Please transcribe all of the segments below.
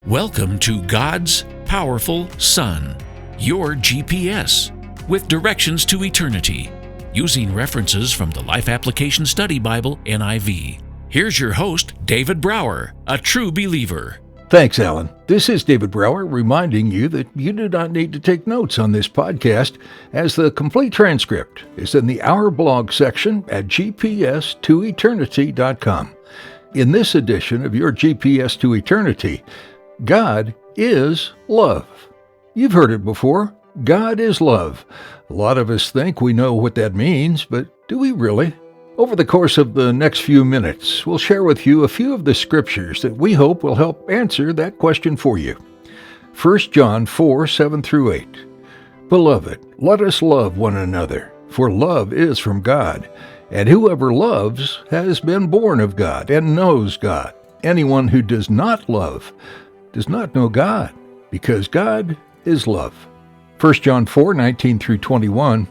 Welcome to God's Powerful Son, your GPS, with directions to eternity, using references from the Life Application Study Bible, NIV. Here's your host, David Brower, a true believer. Thanks, Alan. This is David Brower reminding you that you do not need to take notes on this podcast, as the complete transcript is in the Our Blog section at gps2eternity.com. In this edition of your GPS to Eternity, God is love. You've heard it before. God is love. A lot of us think we know what that means, but do we really? Over the course of the next few minutes, we'll share with you a few of the scriptures that we hope will help answer that question for you. 1 John 4, 7 through 8. Beloved, let us love one another, for love is from God, and whoever loves has been born of God and knows God. Anyone who does not love does not know God, because God is love. 1 John 4, 19 through 21.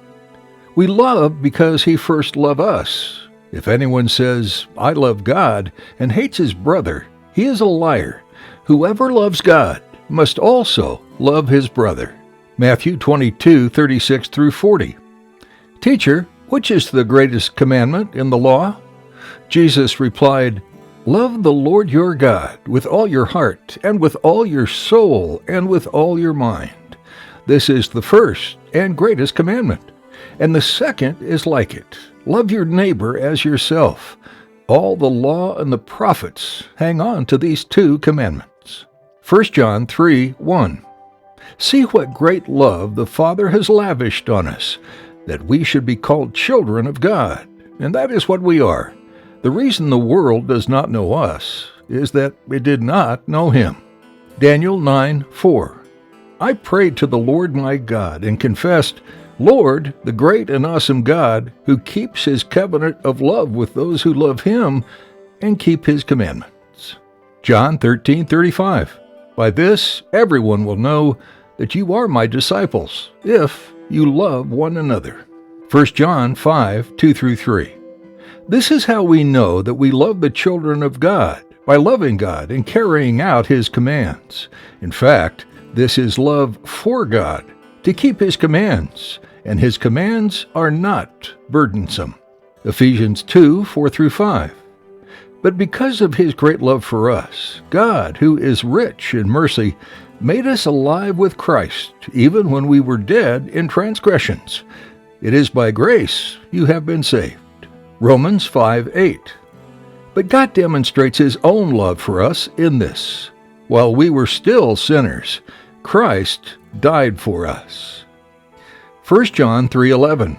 We love because he first loved us. If anyone says, I love God, and hates his brother, he is a liar. Whoever loves God must also love his brother. Matthew 22, 36 through 40. Teacher, which is the greatest commandment in the law? Jesus replied, Love the Lord your God with all your heart, and with all your soul, and with all your mind. This is the first and greatest commandment. And the second is like it. Love your neighbor as yourself. All the law and the prophets hang on to these two commandments. 1 John 3, 1. See what great love the Father has lavished on us, that we should be called children of God. And that is what we are. The reason the world does not know us is that it did not know him. Daniel 9, 4. I prayed to the Lord my God and confessed, Lord, the great and awesome God, who keeps his covenant of love with those who love him and keep his commandments. John 13:35. By this everyone will know that you are my disciples, if you love one another. 1 John 5, 2 through 3. This is how we know that we love the children of God, by loving God and carrying out his commands. In fact, this is love for God, to keep his commands, and his commands are not burdensome. Ephesians 2, 4 through 5. But because of his great love for us, God, who is rich in mercy, made us alive with Christ, even when we were dead in transgressions. It is by grace you have been saved. Romans 5, 8. But God demonstrates his own love for us in this. While we were still sinners, Christ died for us. 1 John 3:11.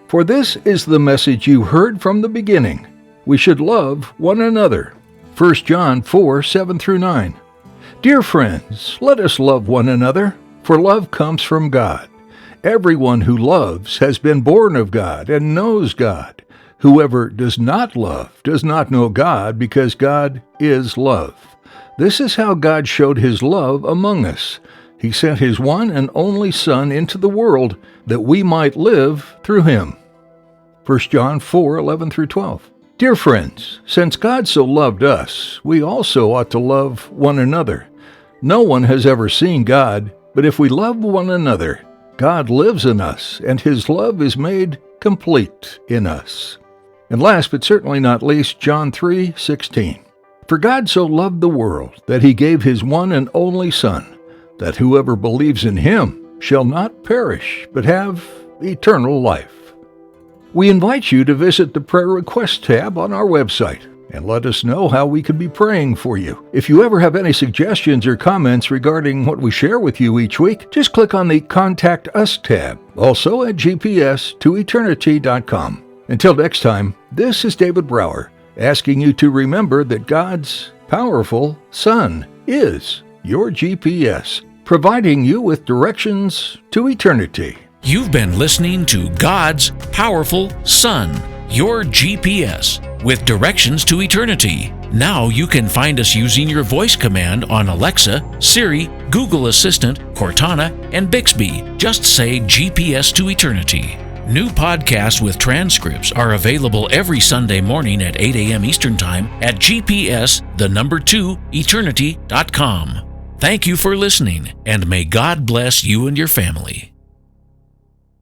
For this is the message you heard from the beginning. We should love one another. 1 John 4, 7 through 9. Dear friends, let us love one another, for love comes from God. Everyone who loves has been born of God and knows God. Whoever does not love does not know God, because God is love. This is how God showed his love among us. He sent his one and only Son into the world that we might live through him. 1 John 4, 11 through 12. Dear friends, since God so loved us, we also ought to love one another. No one has ever seen God, but if we love one another, God lives in us, and his love is made complete in us. And last but certainly not least, John 3, 16. For God so loved the world that he gave his one and only Son, that whoever believes in him shall not perish, but have eternal life. We invite you to visit the Prayer Request tab on our website and let us know how we can be praying for you. If you ever have any suggestions or comments regarding what we share with you each week, just click on the Contact Us tab, also at gps2eternity.com. Until next time, this is David Brower, asking you to remember that God's powerful Son is your GPS, providing you with directions to eternity. You've been listening to God's Powerful Son, your GPS, with directions to eternity. Now you can find us using your voice command on Alexa, Siri, Google Assistant, Cortana, and Bixby. Just say GPS to eternity. New podcasts with transcripts are available every Sunday morning at 8 a.m. Eastern Time at GPS2eternity.com. Thank you for listening, and may God bless you and your family.